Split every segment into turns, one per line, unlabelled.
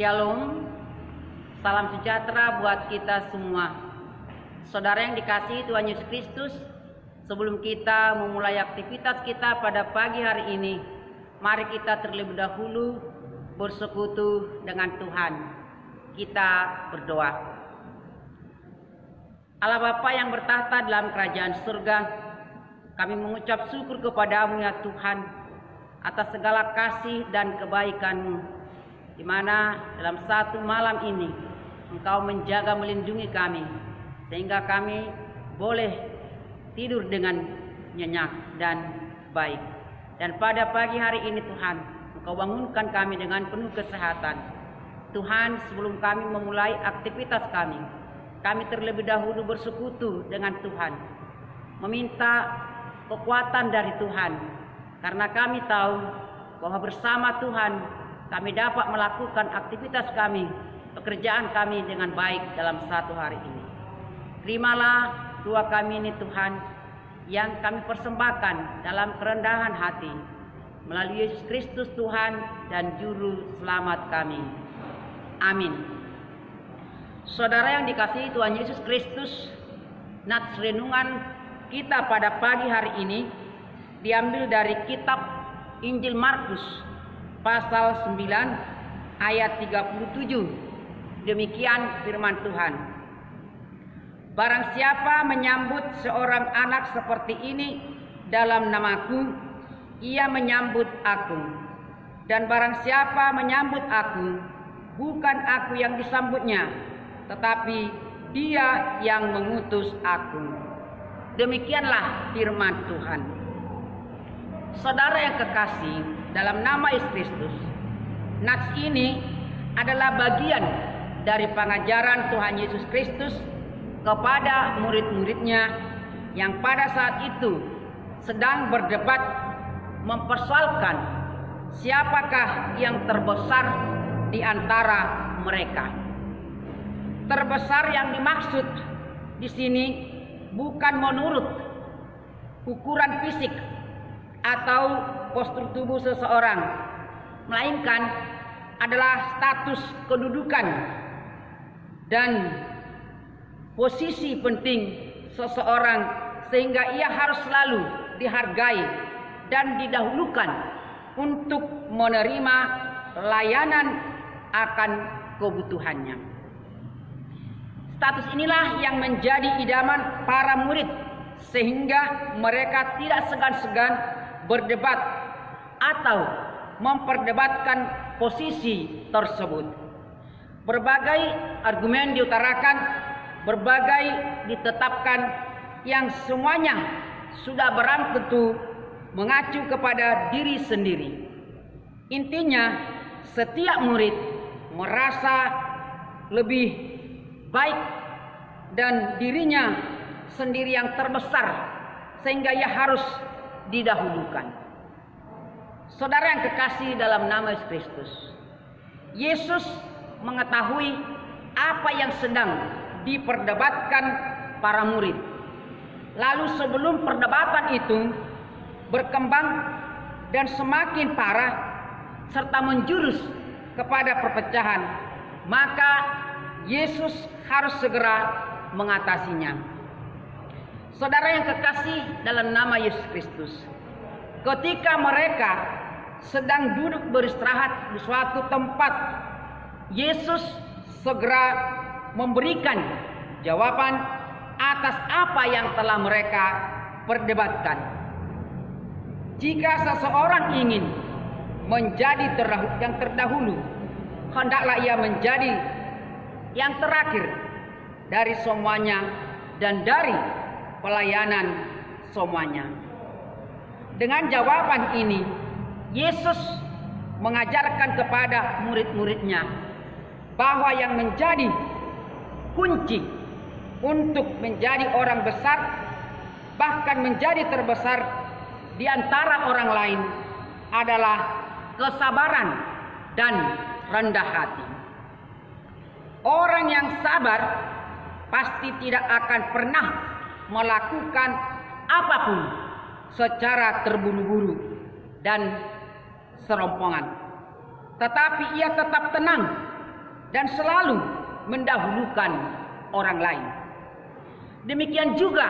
Shalom, salam sejahtera buat kita semua. Saudara yang dikasihi Tuhan Yesus Kristus, sebelum kita memulai aktivitas kita pada pagi hari ini, mari kita terlebih dahulu bersekutu dengan Tuhan. Kita berdoa. Allah Bapa yang bertahta dalam kerajaan surga, kami mengucap syukur kepadamu ya Tuhan atas segala kasih dan kebaikan-Mu, di mana dalam satu malam ini Engkau menjaga melindungi kami sehingga kami boleh tidur dengan nyenyak dan baik. Dan pada pagi hari ini Tuhan, Engkau bangunkan kami dengan penuh kesehatan. Tuhan, sebelum kami memulai aktivitas kami terlebih dahulu bersekutu dengan Tuhan, meminta kekuatan dari Tuhan, karena kami tahu bahwa bersama Tuhan kami dapat melakukan aktivitas kami, pekerjaan kami dengan baik dalam satu hari ini. Terimalah doa kami ini Tuhan, yang kami persembahkan dalam kerendahan hati, melalui Yesus Kristus Tuhan dan Juru Selamat kami. Amin. Saudara yang dikasihi Tuhan Yesus Kristus, nats renungan kita pada pagi hari ini diambil dari kitab Injil Markus pasal 9 ayat 37. Demikian firman Tuhan. Barang siapa menyambut seorang anak seperti ini dalam namaku, ia menyambut aku. Dan barang siapa menyambut aku, bukan aku yang disambutnya, tetapi Dia yang mengutus aku. Demikianlah firman Tuhan. Saudara yang kekasih dalam nama Yesus Kristus, nats ini adalah bagian dari pengajaran Tuhan Yesus Kristus kepada murid-muridnya yang pada saat itu sedang berdebat mempersoalkan siapakah yang terbesar di antara mereka. Terbesar yang dimaksud di sini bukan menurut ukuran fisik atau postur tubuh seseorang, melainkan adalah status kedudukan dan posisi penting seseorang, sehingga ia harus selalu dihargai dan didahulukan untuk menerima layanan akan kebutuhannya. Status inilah yang menjadi idaman para murid, sehingga mereka tidak segan-segan berdebat atau memperdebatkan posisi tersebut. Berbagai argumen diutarakan, berbagai ditetapkan, yang semuanya sudah barang tentu mengacu kepada diri sendiri. Intinya, setiap murid merasa lebih baik dan dirinya sendiri yang terbesar, sehingga ia harus didahulukan. Saudara yang kekasih dalam nama Yesus Kristus, Yesus mengetahui apa yang sedang diperdebatkan para murid. Lalu sebelum perdebatan itu berkembang dan semakin parah serta menjurus kepada perpecahan, maka Yesus harus segera mengatasinya. Saudara yang kekasih dalam nama Yesus Kristus, ketika mereka sedang duduk beristirahat di suatu tempat, Yesus segera memberikan jawaban atas apa yang telah mereka perdebatkan. Jika seseorang ingin menjadi yang terdahulu, hendaklah ia menjadi yang terakhir dari semuanya dan dari pelayanan semuanya. Dengan jawaban ini, Yesus mengajarkan kepada murid-muridnya bahwa yang menjadi kunci untuk menjadi orang besar, bahkan menjadi terbesar di antara orang lain, adalah kesabaran dan rendah hati. Orang yang sabar pasti tidak akan pernah melakukan apapun secara terburu-buru dan serompongan, tetapi ia tetap tenang dan selalu mendahulukan orang lain. Demikian juga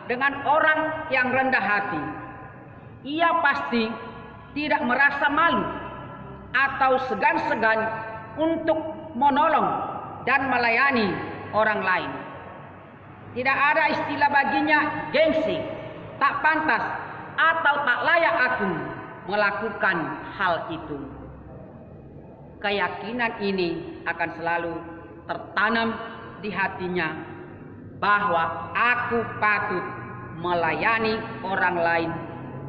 dengan orang yang rendah hati. Ia pasti tidak merasa malu atau segan-segan untuk menolong dan melayani orang lain. Tidak ada istilah baginya gengsi, tak pantas, atau tak layak aku melakukan hal itu. Keyakinan ini akan selalu tertanam di hatinya bahwa aku patut melayani orang lain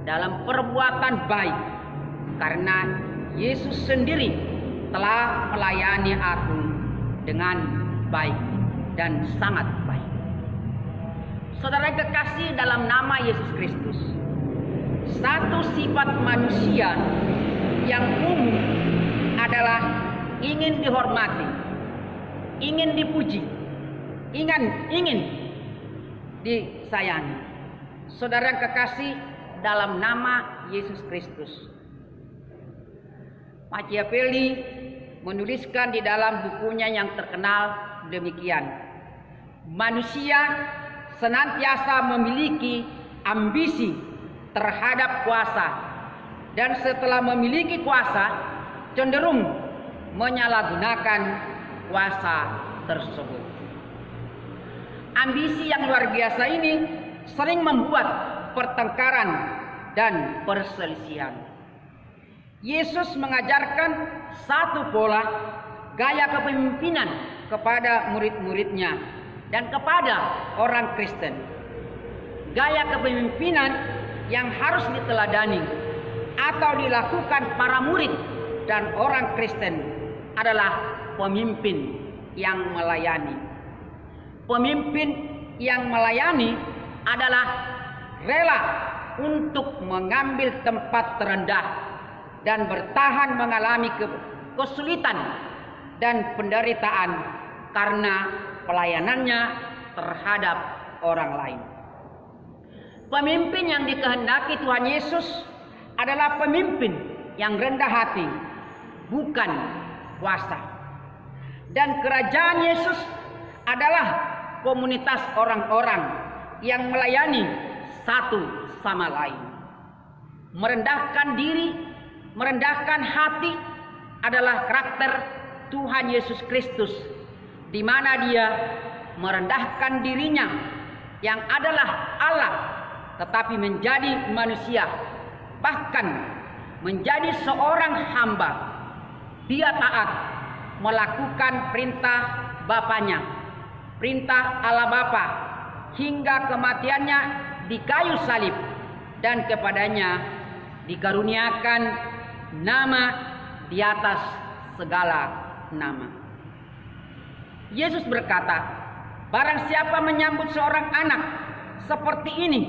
dalam perbuatan baik, karena Yesus sendiri telah melayani aku dengan baik dan sangat baik. Saudara kekasih dalam nama Yesus Kristus, satu sifat manusia yang umum adalah ingin dihormati, ingin dipuji, ingin disayangi. Saudara kekasih dalam nama Yesus Kristus, Machiavelli menuliskan di dalam bukunya yang terkenal demikian: manusia senantiasa memiliki ambisi terhadap kuasa, dan setelah memiliki kuasa cenderung menyalahgunakan kuasa tersebut. Ambisi yang luar biasa ini sering membuat pertengkaran dan perselisihan. Yesus mengajarkan satu pola gaya kepemimpinan kepada murid-muridnya dan kepada orang Kristen. Gaya kepemimpinan yang harus diteladani atau dilakukan para murid dan orang Kristen adalah pemimpin yang melayani. Pemimpin yang melayani adalah rela untuk mengambil tempat terendah dan bertahan mengalami kesulitan dan penderitaan karena pelayanannya terhadap orang lain. Pemimpin yang dikehendaki Tuhan Yesus adalah pemimpin yang rendah hati, bukan kuasa. Dan kerajaan Yesus adalah komunitas orang-orang yang melayani satu sama lain. Merendahkan diri, merendahkan hati adalah karakter Tuhan Yesus Kristus, di mana Dia merendahkan dirinya yang adalah Allah, tetapi menjadi manusia, bahkan menjadi seorang hamba. Dia taat melakukan perintah Bapanya, perintah Allah Bapa, hingga kematiannya di kayu salib, dan kepadanya dikaruniakan nama di atas segala nama. Yesus berkata, barang siapa menyambut seorang anak seperti ini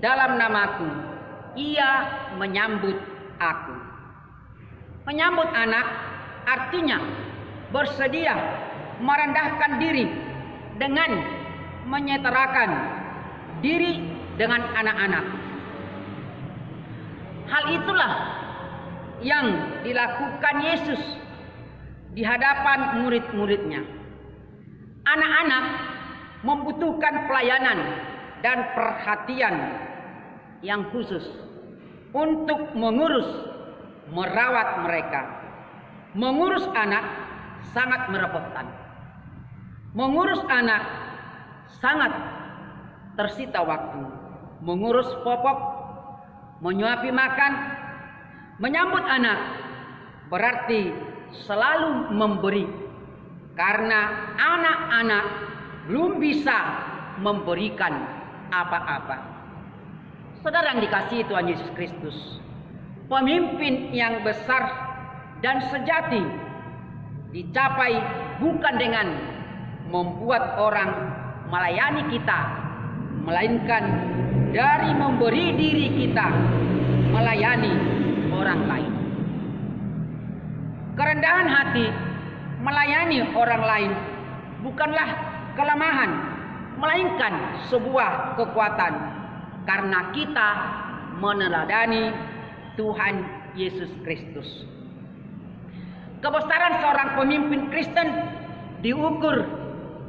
dalam namaku, ia menyambut aku. Menyambut anak artinya bersedia merendahkan diri dengan menyetarakan diri dengan anak-anak. Hal itulah yang dilakukan Yesus di hadapan murid-muridnya. Anak-anak membutuhkan pelayanan dan perhatian yang khusus untuk mengurus, merawat mereka. Mengurus anak sangat merepotkan. Mengurus anak sangat tersita waktu. Mengurus popok, menyuapi makan, menyambut anak berarti selalu memberi, karena anak-anak belum bisa memberikan apa-apa. Saudara yang dikasihi Tuhan Yesus Kristus, pemimpin yang besar dan sejati dicapai bukan dengan membuat orang melayani kita, melainkan dari memberi diri kita melayani orang lain. Kerendahan hati melayani orang lain bukanlah kelemahan, melainkan sebuah kekuatan, karena kita meneladani Tuhan Yesus Kristus. Kebesaran seorang pemimpin Kristen diukur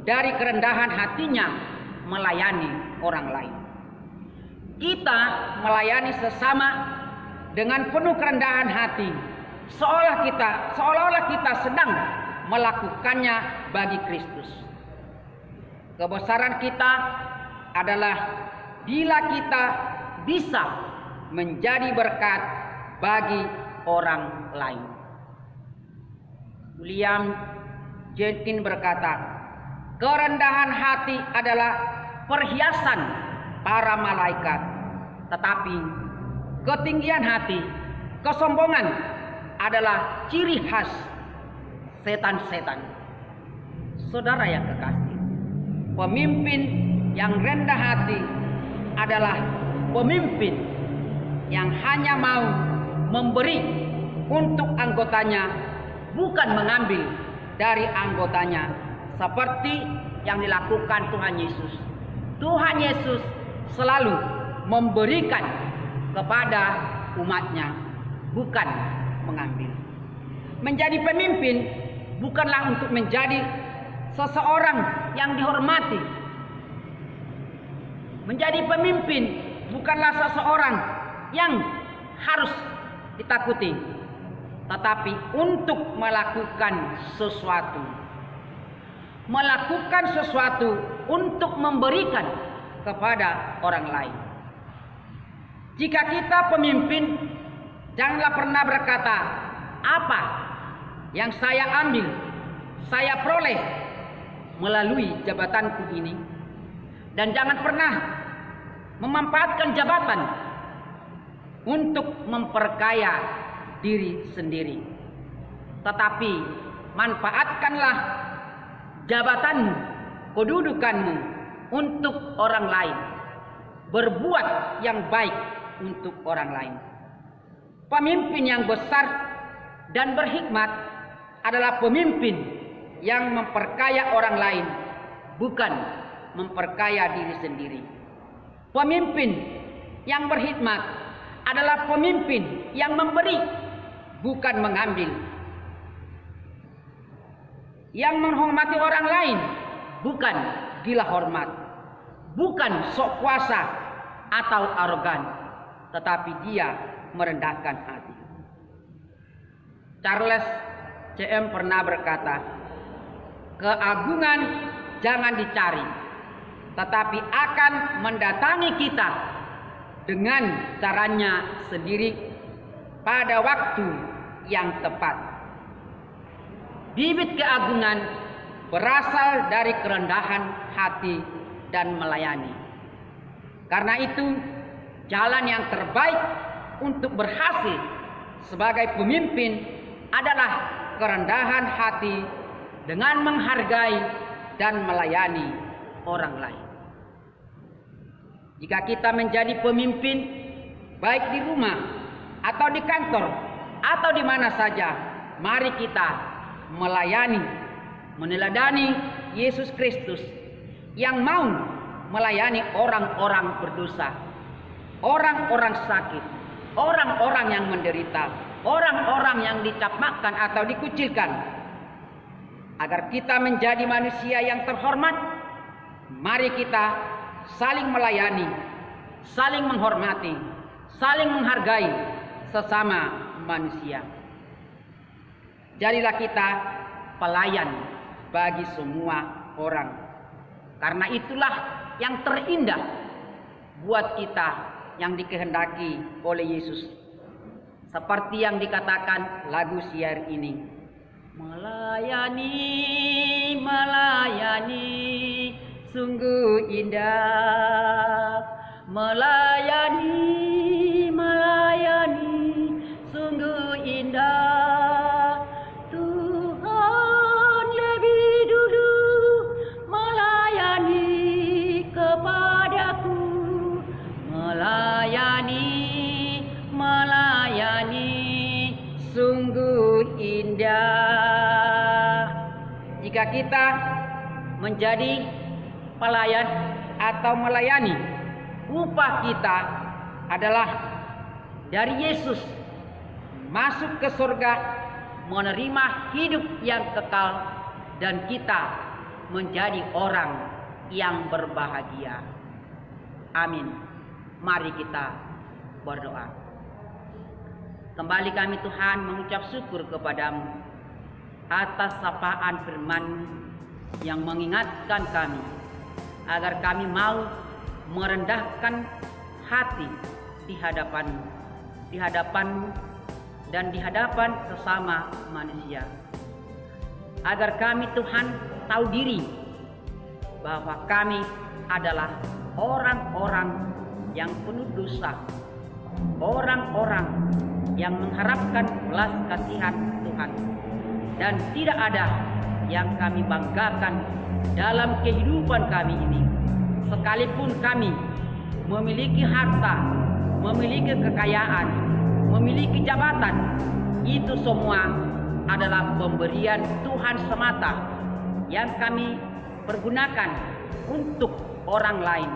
dari kerendahan hatinya melayani orang lain. Kita melayani sesama dengan penuh kerendahan hati, seolah-olah kita sedang melakukannya bagi Kristus. Kebesaran kita adalah bila kita bisa menjadi berkat bagi orang lain. William Jenkins berkata, kerendahan hati adalah perhiasan para malaikat, tetapi ketinggian hati, kesombongan adalah ciri khas setan-setan. Saudara yang kekasih, pemimpin yang rendah hati adalah pemimpin yang hanya mau memberi untuk anggotanya, bukan mengambil dari anggotanya, seperti yang dilakukan Tuhan Yesus. Tuhan Yesus selalu memberikan kepada umatnya, bukan mengambil. Menjadi pemimpin bukanlah untuk menjadi seseorang yang dihormati. Menjadi pemimpin bukanlah seseorang yang harus ditakuti, tetapi untuk melakukan sesuatu. Melakukan sesuatu untuk memberikan kepada orang lain. Jika kita pemimpin, janganlah pernah berkata, apa yang saya ambil, saya peroleh melalui jabatanku ini. Dan jangan pernah memanfaatkan jabatan untuk memperkaya diri sendiri. Tetapi manfaatkanlah jabatanmu, kedudukanmu untuk orang lain. Berbuat yang baik untuk orang lain. Pemimpin yang besar dan berhikmat adalah pemimpin yang memperkaya orang lain, bukan memperkaya diri sendiri. Pemimpin yang berhikmat adalah pemimpin yang memberi, bukan mengambil. Yang menghormati orang lain, bukan gila hormat, bukan sok kuasa atau arogan, tetapi dia merendahkan hati. Charles C.M. pernah berkata, keagungan jangan dicari, tetapi akan mendatangi kita dengan caranya sendiri pada waktu yang tepat. Bibit keagungan berasal dari kerendahan hati dan melayani. Karena itu, jalan yang terbaik untuk berhasil sebagai pemimpin adalah kerendahan hati dengan menghargai dan melayani orang lain. Jika kita menjadi pemimpin, baik di rumah atau di kantor atau di mana saja, mari kita melayani, meneladani Yesus Kristus yang mau melayani orang-orang berdosa, orang-orang sakit, orang-orang yang menderita, orang-orang yang dicapmakan atau dikucilkan. Agar kita menjadi manusia yang terhormat, mari kita saling melayani, saling menghormati, saling menghargai sesama manusia. Jadilah kita pelayan bagi semua orang. Karena itulah yang terindah buat kita yang dikehendaki oleh Yesus. Seperti yang dikatakan lagu syair ini. Melayani, melayani, sungguh indah. Melayani, melayani, sungguh indah. Tuhan lebih dulu melayani kepadaku. Melayani, melayani, sungguh indah. Jika kita menjadi pelayan atau melayani, upah kita adalah dari Yesus masuk ke surga menerima hidup yang kekal dan kita menjadi orang yang berbahagia. Amin. Mari kita berdoa. Kembali kami Tuhan mengucap syukur kepadamu atas sapaan firman yang mengingatkan kami agar kami mau merendahkan hati di hadapanmu dan di hadapan sesama manusia. Agar kami Tuhan tahu diri bahwa kami adalah orang-orang yang penuh dosa, orang-orang yang mengharapkan belas kasihan Tuhan, dan tidak ada yang kami banggakan dalam kehidupan kami ini. Sekalipun kami memiliki harta, memiliki kekayaan, memiliki jabatan, itu semua adalah pemberian Tuhan semata yang kami pergunakan untuk orang lain,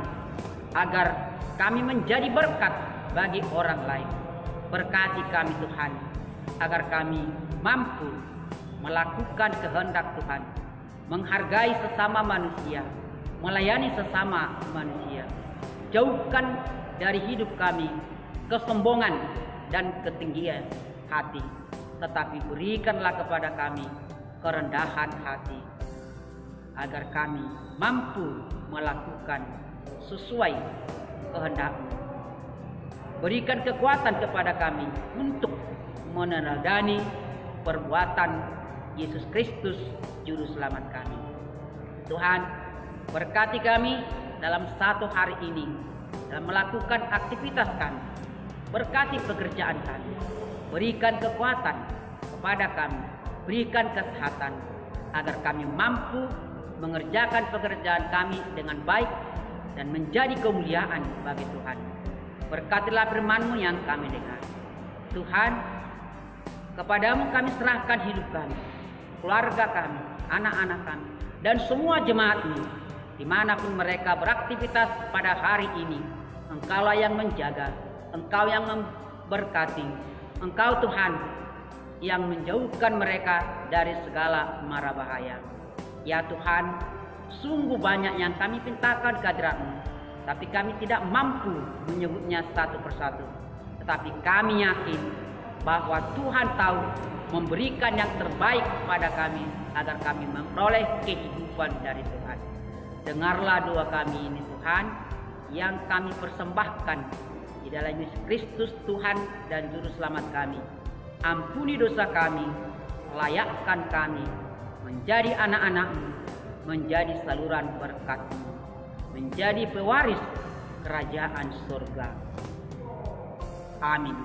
agar kami menjadi berkat bagi orang lain. Berkati kami Tuhan, agar kami mampu melakukan kehendak Tuhan, menghargai sesama manusia, melayani sesama manusia. Jauhkan dari hidup kami kesombongan dan ketinggian hati, tetapi berikanlah kepada kami kerendahan hati, agar kami mampu melakukan sesuai kehendak-Mu. Berikan kekuatan kepada kami untuk meneladani perbuatan Yesus Kristus Juru Selamat kami. Tuhan, berkati kami dalam satu hari ini dalam melakukan aktivitas kami. Berkati pekerjaan kami. Berikan kekuatan kepada kami. Berikan kesehatan agar kami mampu mengerjakan pekerjaan kami dengan baik dan menjadi kemuliaan bagi Tuhan. Berkatilah firman-Mu yang kami dengar. Tuhan, kepadamu kami serahkan hidup kami, keluarga kami, anak-anak kami, dan semua jemaat-Mu dimanapun mereka beraktivitas pada hari ini. Engkaulah yang menjaga, Engkau yang memberkati, Engkau Tuhan yang menjauhkan mereka dari segala mara bahaya. Ya Tuhan, sungguh banyak yang kami pintakan kehadirat-Mu, tapi kami tidak mampu menyebutnya satu persatu. Tetapi kami yakin bahwa Tuhan tahu memberikan yang terbaik kepada kami agar kami memperoleh kehidupan dari Tuhan. Dengarlah doa kami ini Tuhan, yang kami persembahkan di dalam Yesus Kristus Tuhan dan Juru Selamat kami. Ampuni dosa kami, layakkan kami menjadi anak-anak-Mu, menjadi saluran berkat-Mu, menjadi pewaris kerajaan surga. Amin.